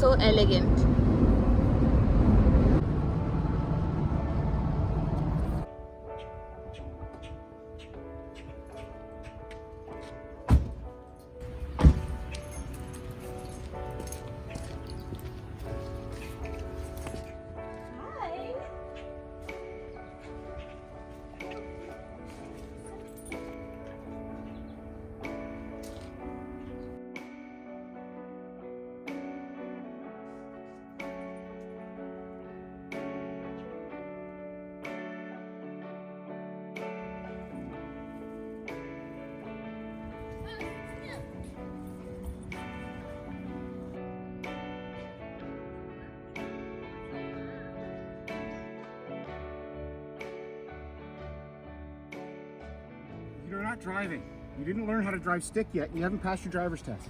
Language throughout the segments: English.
so elegant. You're not driving. You didn't learn how to drive stick yet. You haven't passed your driver's test.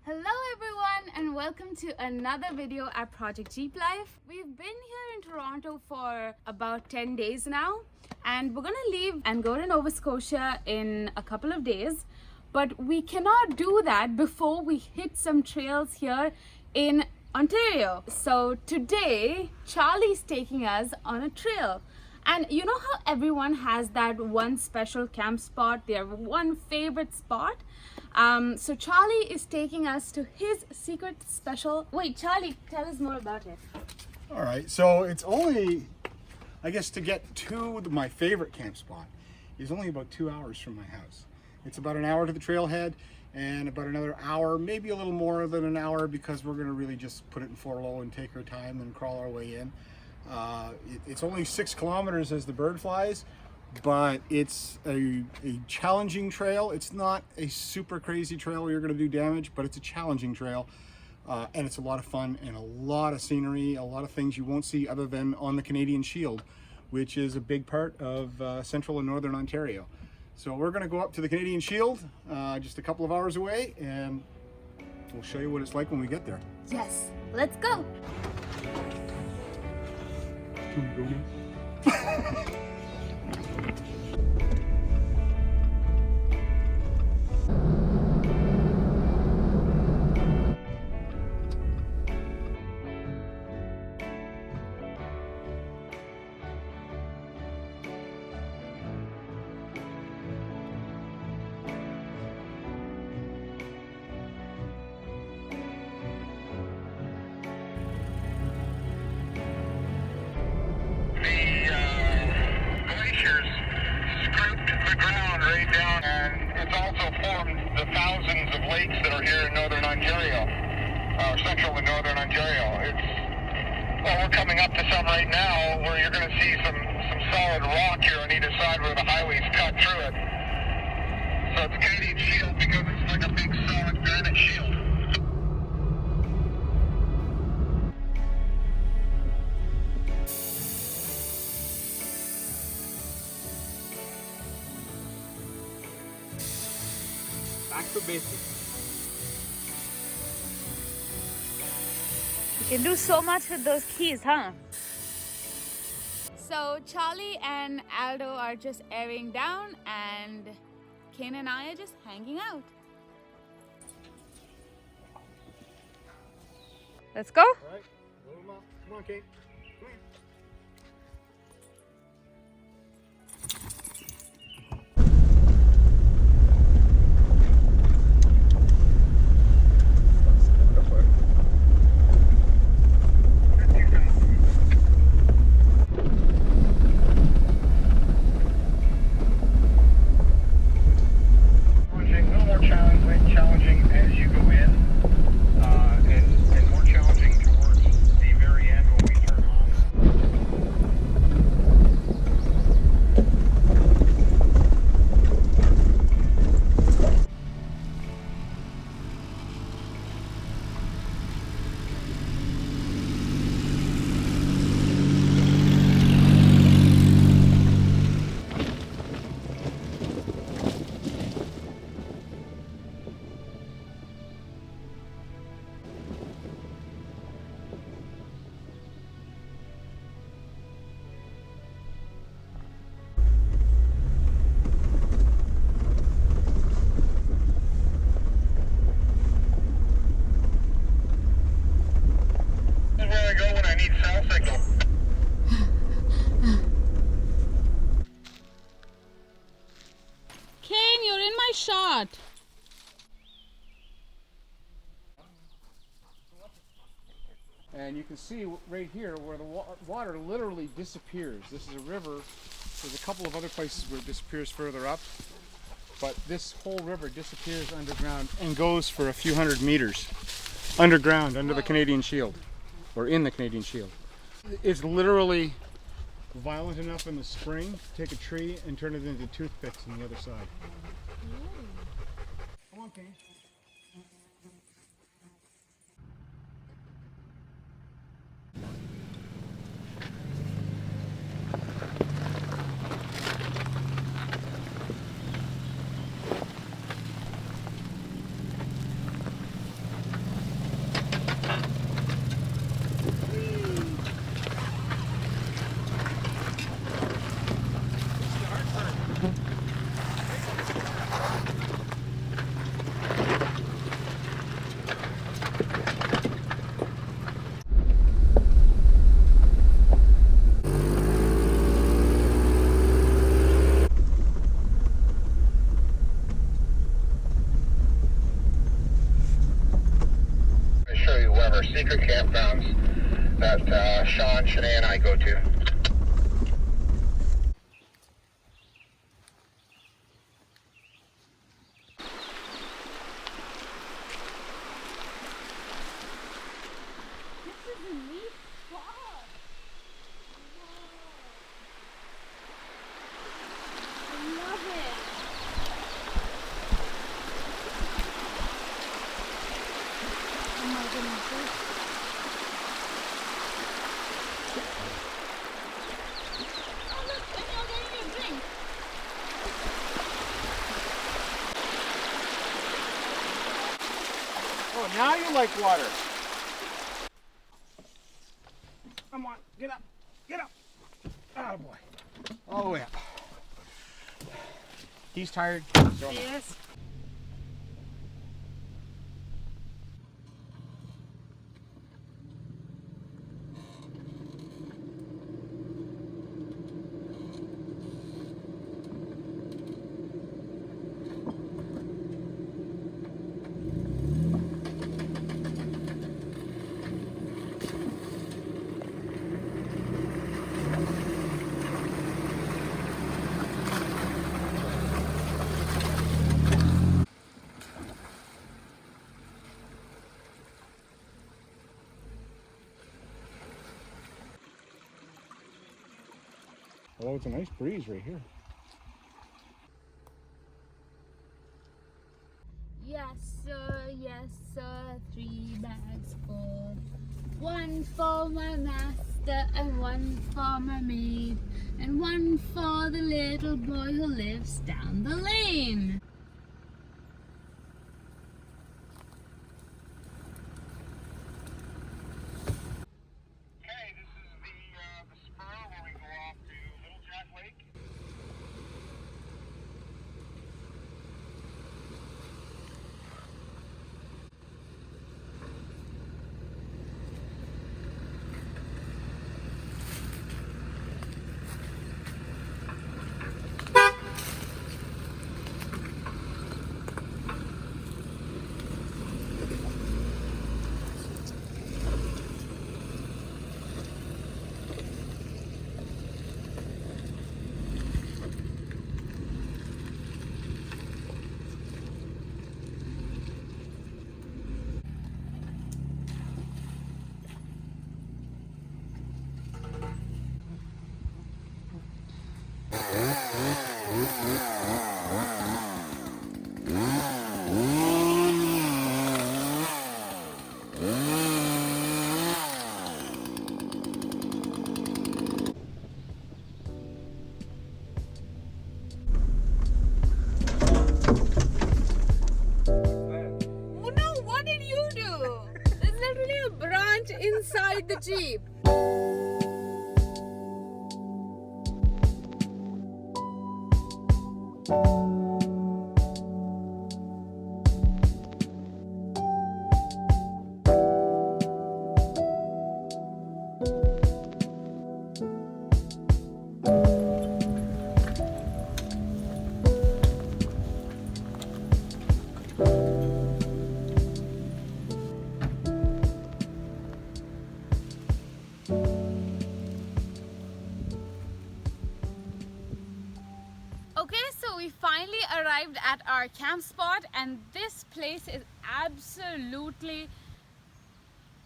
Hello everyone and welcome to another video at Project Jeeplife. We've been here in Toronto for about 10 days now and we're gonna leave and go to Nova Scotia in a couple of days, but we cannot do that before we hit some trails here in Ontario. So today Charlie's taking us on a trail, and you know how everyone has that one special camp spot, their one favorite spot. So Charlie is taking us to his secret special. Wait, Charlie, tell us more about it. All right, so it's only, I guess, to get to my favorite camp spot is only about 2 hours from my house. It's about an hour to the trailhead and about another hour, maybe a little more than an hour, because we're going to really just put it in 4-low and take our time and crawl our way in. It's only 6 kilometers as the bird flies, but it's a challenging trail. It's not a super crazy trail where you're going to do damage, but it's a challenging trail, and it's a lot of fun and a lot of scenery, a lot of things you won't see other than on the Canadian Shield, which is a big part of central and northern Ontario. So we're going to go up to the Canadian Shield, just a couple of hours away, and we'll show you what it's like when we get there. Yes, let's go. Lakes that are here in northern Ontario, central and northern Ontario. We're coming up to some right now where you're going to see some solid rock here on either side where the highways cut through it. So it's a Canadian Shield because it's like a big solid granite shield. Back to basics. You can do so much with those keys, huh? So Charlie and Aldo are just airing down and Kane and I are just hanging out. Let's go. All right, load them up. Come on, Kate. Come here. Challenging as you go in, and more challenging towards the very end when we turn on. And you can see right here where the water literally disappears. This is a river. There's a couple of other places where it disappears further up. But this whole river disappears underground and goes for a few hundred meters underground under the Canadian Shield, or in the Canadian Shield. It's literally violent enough in the spring to take a tree and turn it into toothpicks on the other side. Come on, Penny. Secret campgrounds that Sean, Shanae, and I go to. This is a neat spot. Wow. I love it. Oh my goodness. Oh look, and you're getting a drink. Oh, now you like water. Come on, get up, get up. Oh boy. All the way up. He's tired. So Yes. oh, it's a nice breeze right here. Yes sir, 3 bags full. 1 for my master and 1 for my maid, and 1 for the little boy who lives down the lane. Okay, this is the spur where we go off to Little Jack Lake. inside the Jeep. arrived at our camp spot, and this place is absolutely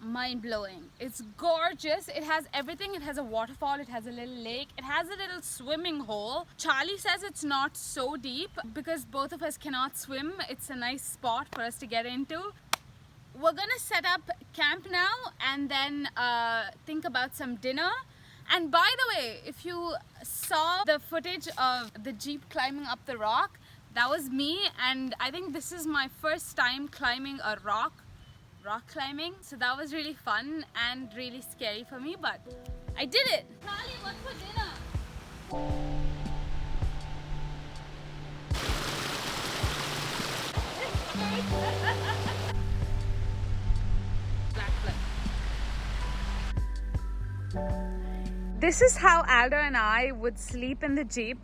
mind-blowing. It's gorgeous. It has everything. It has a waterfall, it has a little lake, it has a little swimming hole. Charlie says it's not so deep because both of us cannot swim. It's a nice spot for us to get into. We're gonna set up camp now and then think about some dinner. And by the way, if you saw the footage of the Jeep climbing up the rock, that was me, and I think this is my first time climbing a rock climbing, so that was really fun and really scary for me, but I did it. Charlie, what's for dinner? This is how Aldo and I would sleep in the Jeep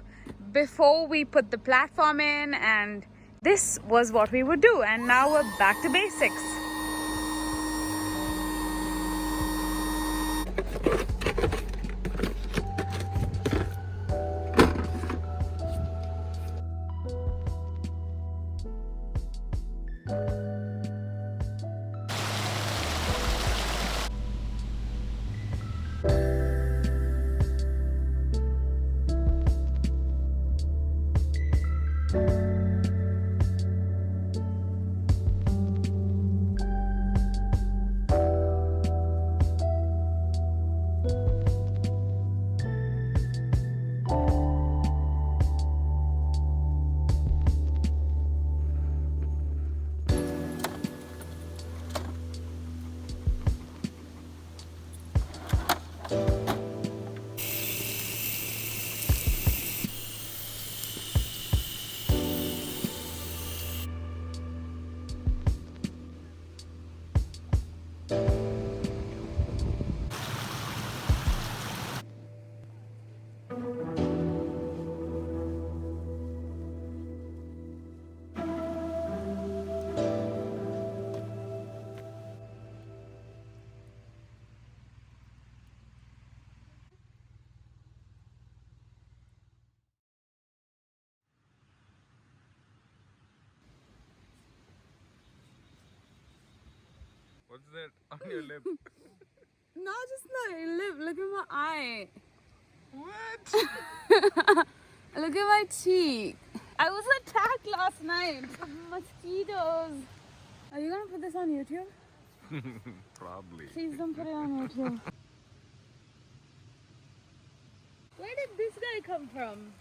before we put the platform in, and this was what we would do, and now we're back to basics. What's that on your lip? No, just my lip. Look at my eye. What? Look at my cheek. I was attacked last night by mosquitoes. Are you gonna put this on YouTube? Probably. Please don't put it on YouTube. Where did this guy come from?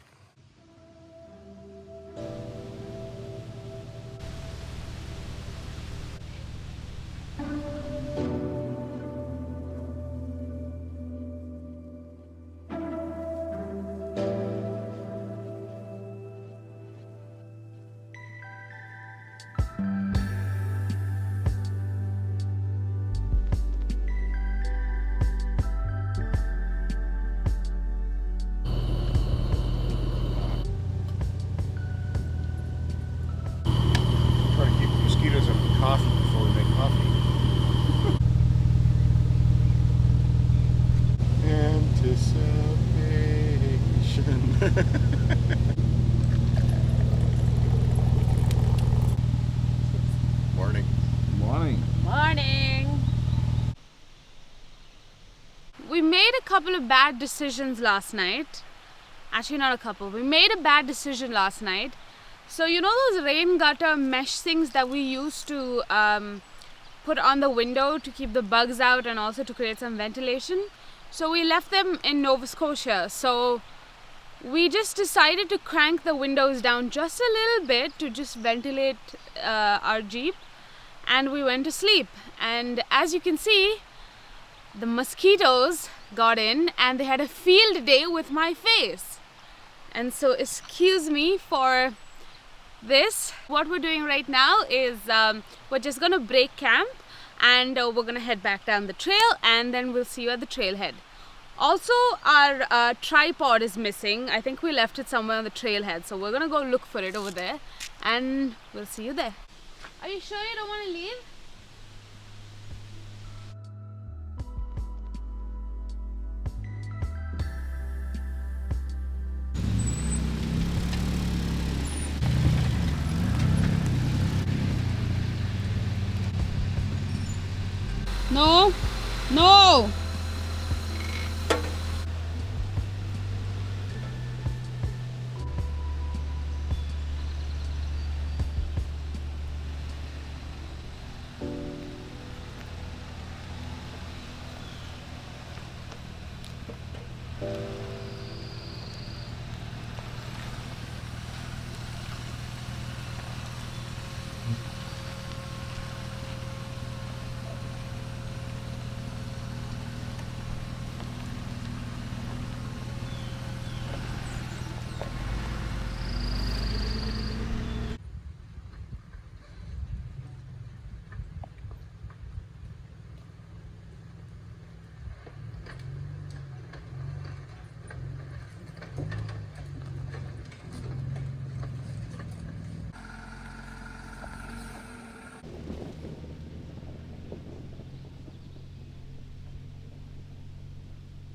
Try to keep the mosquitoes up with coffee before we make coffee. Anticipation. Morning. Morning. Morning. We made a couple of bad decisions last night. Actually, not a couple. We made a bad decision last night. So you know those rain gutter mesh things that we used to put on the window to keep the bugs out and also to create some ventilation? So we left them in Nova Scotia. So we just decided to crank the windows down just a little bit to just ventilate our Jeep, and we went to sleep. And as you can see, the mosquitoes got in and they had a field day with my face. And so excuse me for this. What we're doing right now is we're just gonna break camp and we're gonna head back down the trail, and then we'll see you at the trailhead. Also, our tripod is missing. I think we left it somewhere on the trailhead, so we're gonna go look for it over there, and we'll see you there. Are you sure you don't want to leave? No. No.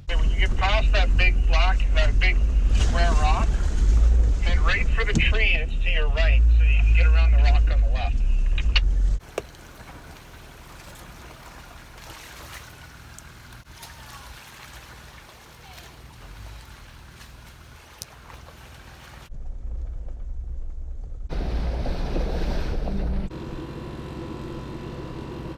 When you get past that big square rock, head right for the tree that's to your right, so you can get around the rock on the left.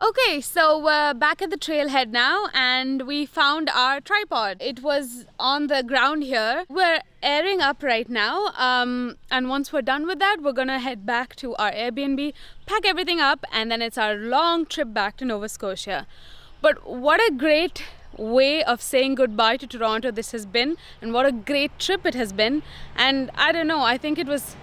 Okay, so we're back at the trailhead now and we found our tripod. It was on the ground here. We're airing up right now, and once we're done with that, we're gonna head back to our Airbnb, pack everything up, and then it's our long trip back to Nova Scotia. But what a great way of saying goodbye to Toronto this has been, and what a great trip it has been. And I don't know, I think it was...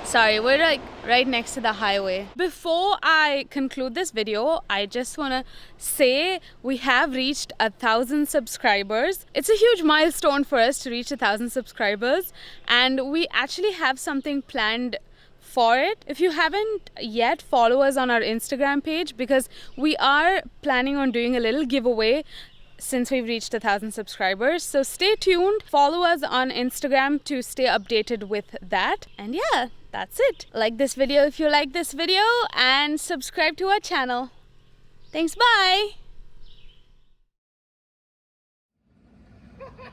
Sorry, we're like right next to the highway. Before I conclude this video, I just want to say we have reached 1,000 subscribers. It's a huge milestone for us to reach 1,000 subscribers, and we actually have something planned for it. If you haven't yet, follow us on our Instagram page, because we are planning on doing a little giveaway since we've reached 1,000 subscribers. So stay tuned, follow us on Instagram to stay updated with that. And yeah, that's it. Like this video if you like this video, and subscribe to our channel. Thanks, bye. That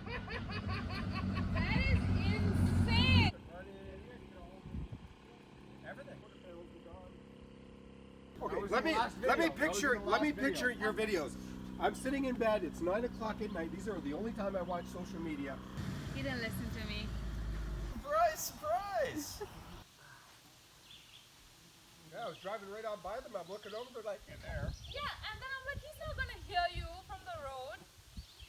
is insane. Okay, let me picture your videos. I'm sitting in bed, it's 9 o'clock at night. These are the only time I watch social media. He didn't listen to me. Surprise, surprise! Yeah, I was driving right on by them. I'm looking over, they're like, in there. Yeah, and then I'm like, he's not gonna hear you from the